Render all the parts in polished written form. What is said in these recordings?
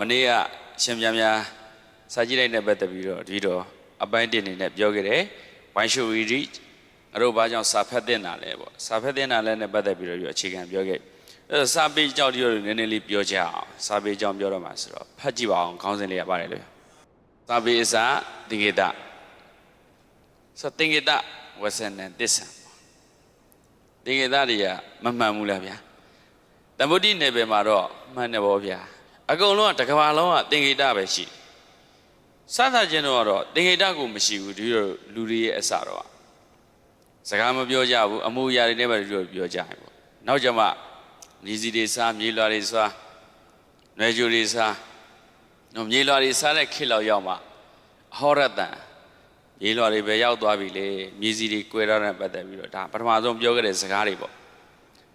မနေ့ကရှင်ပြများစာကြည့်လိုက်တဲ့ပတ်သက်ပြီးတော့ဒီတော့အပိုင်းတင်နေနဲ့ပြောခဲ့တယ်။ Why should we read အဲ့တော့ဘာကြောင့်စာဖတ်သင့်တာလဲပေါ့စာဖတ်သင့်တာလဲနဲ့ပတ်သက်ပြီးတော့အခြေခံပြောခဲ့အဲ့စာပေကြောင့်ဒီလိုနည်းနည်းလေးပြောကြအောင်စာပေကြောင့်ပြောတော့မှာဆိုတော့ဖတ်ကြည့်ပါအောင်ခေါင်းစဉ်လေးရပါတယ်လေစာပေအစာသင်္ကေတဆိုသင်္ကေတဝဆနံသစ္စာသင်္ကေတတွေကမမှန်ဘူးလားဗျာသမုဒိနယ်ပယ်မှာတော့မှန်တယ်ဗောဗျာအကုန်လုံးကတကဘာလုံးကသင်္ကေတပဲရှိစသချင်းတော့သင်္ကေတကိုမရှိဘူးဒီလိုလူတွေရဲ့အစတော့စကားမပြောကြဘူးအမှုအရာတွေနဲ့ပဲဒီလိုပြောကြရင်ပေါ့နောက်ကြမှာမြေစီတွေစားမြေလွာတွေစားနွယ်ကြိုတွေစားမြေလွာတွေစားတဲ့ခေတ်လောက်ရောက်မှဟောရတန်မြေလွာတွေပဲရောက်သွားပြီလေမြေစီတွေကွဲထားတဲ့ပတ်သက်ပြီးတော့ဒါပထမဆုံးပြောခဲ့တဲ့စကားတွေပေါ့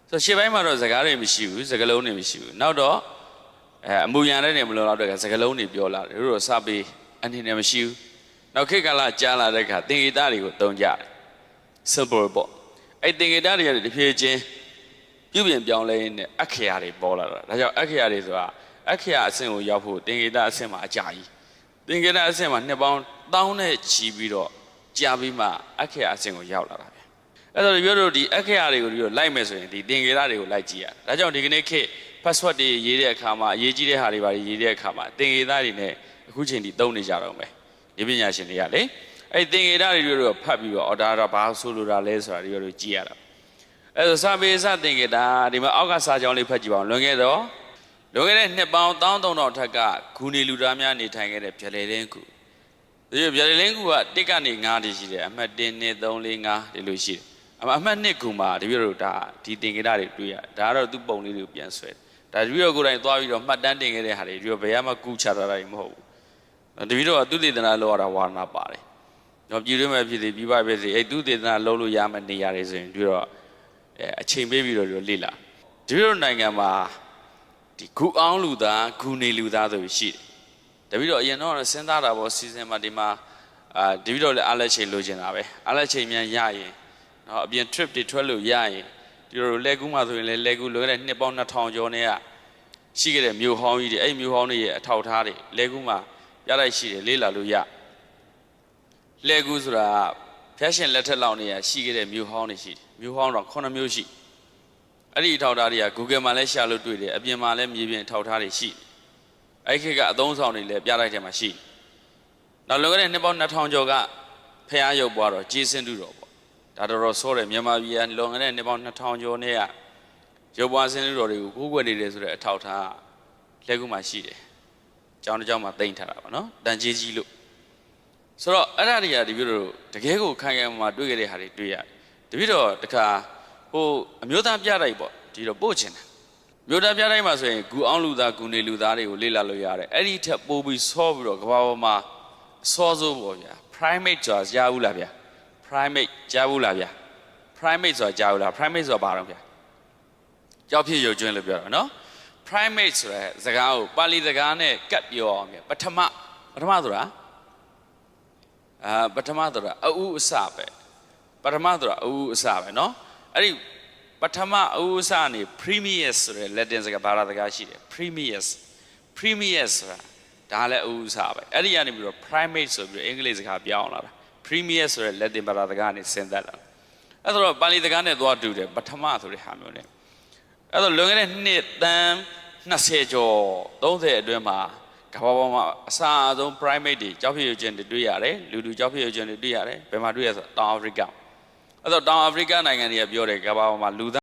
ဆိုရှေ့ပိုင်းမှာတော့စကားတွေမရှိဘူးစကားလုံးတွေမရှိဘူးနောက်တော့အမှုရံတဲ့နေမလို့တော့စကားလုံးတွေပြောလာတယ်တို့တော့စပေးအနေနဲ့မရှိဘူးနောက်ခေတ်ကလာကြားလာတဲ့အခါသင်္ကေတတွေကိုတုံးကြတယ် simple ပေါ့အဲ့သင်္ကေတတွေတဖြည်းချင်းပြုပြင်ပြောင်းလဲနေတဲ့အခရာတွေပေါ်လာတာဒါကြောင့်အခရာတွေဆိုတာအခရာအဆင့်ကိုရောက်ဖို့သင်္ကေတအဆင့်မှာအကြာကြီးသင်္ကေတအဆင့်မှာနှစ်ပေါင်းတောင်းနဲ့ချီပြီးတော့ကြာပြီးမှအခရာအဆင့်ကိုရောက်လာတာပဲအဲ့တော့ပြောလို့ဒီအခရာတွေကိုဒီလိုလိုက်မယ်ဆိုရင်ဒီသင်္ကေတတွေကိုလိုက်ကြည့်ရဒါကြောင့်ဒီကနေ့ခေတ် password တွေရေးတဲ့အခါမှာအရေးကြီးတဲ့ဟာတွေပါရေးတဲ့အခါမှာသင်္ကေတတွေနဲ့အခုချိန်ထိသုံးနေကြတော့မယ်ဒီပညာရှင်တွေကလေအဲ့သင်္ကေတတွေတို့ဖတ်ပြီးတော့ဒါတော့ဘာဆိုလိုတာလဲဆိုတာဒီလိုကြည့်ရတာအဲ့ဒါစာပေစသင်္ကေတဒီမှာအောက်ကစာကြောင်းလေးဖတ်ကြည့်ပါဦးလွန်ခဲ့တဲ့နှစ်ပေါင်း1300ထက်ကဂူနေလူသားများနေထိုင်ခဲ့တဲ့ဗျလေလင်းကူဒီဗျလေလင်းကူက1ကနေ9တိရှိတယ်အမှတ်1 2 3 4 5ဒီလိုရှိတယ်အမှတ်2ကူမှာတပြည့်တို့ဒါဒီသင်္ကေတတွေတွေ့ရဒါကတော့သူ့ပုံလေးတွေကိုပြန်ဆွဲဒါတပြည့်တို့ကိုယ်တိုင်သွားပြီးတော့မှတ်တမ်းတင်ခဲ့တဲ့ဟာတွေဒီတော့ဘယ်မှကူချတာတွေမဟုတ်ဘူးတပြည့်တို့ကသူတည်တနာလောက်ရတာဝါနာပါတယ်တော့ပြည်တွင်းမှာဖြစ်စီပြည်ပဖြစ်စီအဲ့သူတည်တနာလုံးလို့ရမယ့်နေရာတွေဆိုရင်ဒီတော့အချိန်ပေးပြီးတော့လေ့လာဒီလိုနိုင်ငံမှာဒီဂူအောင်လူသားဂူနေလူသားဆိုပြီးရှိတယ်တပည့်တော်အရင်တော့စဉ်းစားတာပေါ့စီစဉ်မှာဒီမှာတပည့်တော်လည်းအားလက်ချိန်လိုချင်တာပဲအားလက်ချိန်မြန်ရရင်နော်အပြင် trip တွေထွက်လို့ရရင်ဒီလိုလက်ကူးမှာဆိုရင်လည်းလက်ကူးလွယ်တဲ့နှစ်ပေါင်း2000ကျော်နဲ့ကရှိခဲ့တဲ့မြို့ဟောင်းကြီးတွေအဲ့မြို့ဟောင်းတွေရဲ့အထောက်ထားတွေလက်ကူးမှာပြလိုက်ရှိတယ်လေ့လာလို့ရလက်ကူးဆိုတာဖျက်ရှင်လက်ထက်လောက်နေရရှိခဲ့တဲ့မြို့ဟောင်းတွေရှိတယ်မြို့ဟောင်းတော့9မြို့ရှိအဲ့ဒီထောက်ထားတွေက Google မှာလည်းရှာလို့တွေ့တယ်အပြင်မှာလည်းမြေပြင်ထောက်ထားတွေရှိအဲ့ခေတ်ကအသုံးဆောင်တွေလည်းပြလိုက်တယ်မှာရှိနောက်လွန်ခဲ့တဲ့နှစ်ပေါင်း2000ကျော်ကဖျားရုပ်ပွားတော့ကျေးစင်းတူတော်ပေါ့ဒါတော်ဆိုးတယ်မြန်မာပြည်ကလွန်ခဲ့တဲ့နှစ်ပေါင်း2000ကျော်နဲ့ကရုပ်ပွားစင်းတူတော်တွေကိုကိုးကွယ်နေတယ်ဆိုတဲ့အထောက်ထားလက်ကူးမှာရှိတယ်ကျောင်းတစ်ကျောင်းမှာတင်ထားတာပါနော်တန်ကြီးကြီးလို့ဆိုတော့အဲ့ဒါတွေကဒီပြလို့တကယ်ကိုခိုင်ခိုင်မာတွေ့ခဲ့တဲ့ဟာတွေတွေ့ရတယ်တပြည့်တော့တခါဟိုအမျိုးသားပြတိုက်ပေါ့ဒီတော့ပို့ချင်တယ်မျိုးသားပြတိုက်မှာဆိုရင်ဂူအောင်လူသားဂူနေလူသားတွေကိုလေ့လာလို့ရတယ်အဲ့ဒီထက်ပိုပြီးဆောပြီးတော့ကဘာပေါ်မှာအစောစိုးပေါ့ဗျာ primate ဆိုတာကြားဘူးလားဗျာ primate ကြားဘူးလားဗျာ primate ဆိုတာကြားဘူးလား primate ဆိုတာဘာတော့ဗျာကြောက်ဖြစ်ရုပ်ကျွင်းလို့ပြောတာနော် primate ဆိုတဲ့စကားကိုပါဠိစကားနဲ့ကတ်ပြောအောင်ဗျာပထမဆိုတာပထမဆိုတာအဥအစပဲပထမဆိုတာအဥအစပဲเนาะအဲ့ဒီပထမအဥအစနေ previous ဆိုတဲ့ Latin စကားဘာသာစကားရှိတယ် previous ဆိုတာဒါလည်းအဥအစပဲအဲ့ဒီကနေပြီးတော့ primate ဆိုပြီးတော့အင်္ဂလိပ်စကားပြောင်းလာတာ previous ဆိုတဲ့ Latin ဘာသာစကားကနေဆင်းသက်လာအဲ့တော့ပါဠိစကားနဲ့သွားတူတယ်ပထမဆိုတဲ့ဟာမျိုးနဲ့အဲ့တော့လွန်ခဲ့တဲ့နှစ်သန်း20ကျော်30အတွင်းမှာကမ္ဘာပေါ်မှာအစားအဆုံး primate တွေကြောက်ဖြစ်ရုပ်ခြင်းတွေတွေ့ရတယ်လူကြောက်ဖြစ်ရုပ်ခြင်းတွေတွေ့ရတယ်ဘယ်မှာတွေ့ရဆိုတောင်အာဖရိကအဲ့တော့တောင်အာဖရိကနိုင်ငံတွေကပြောတယ်ကမ္ဘာပေါ်မှာလူ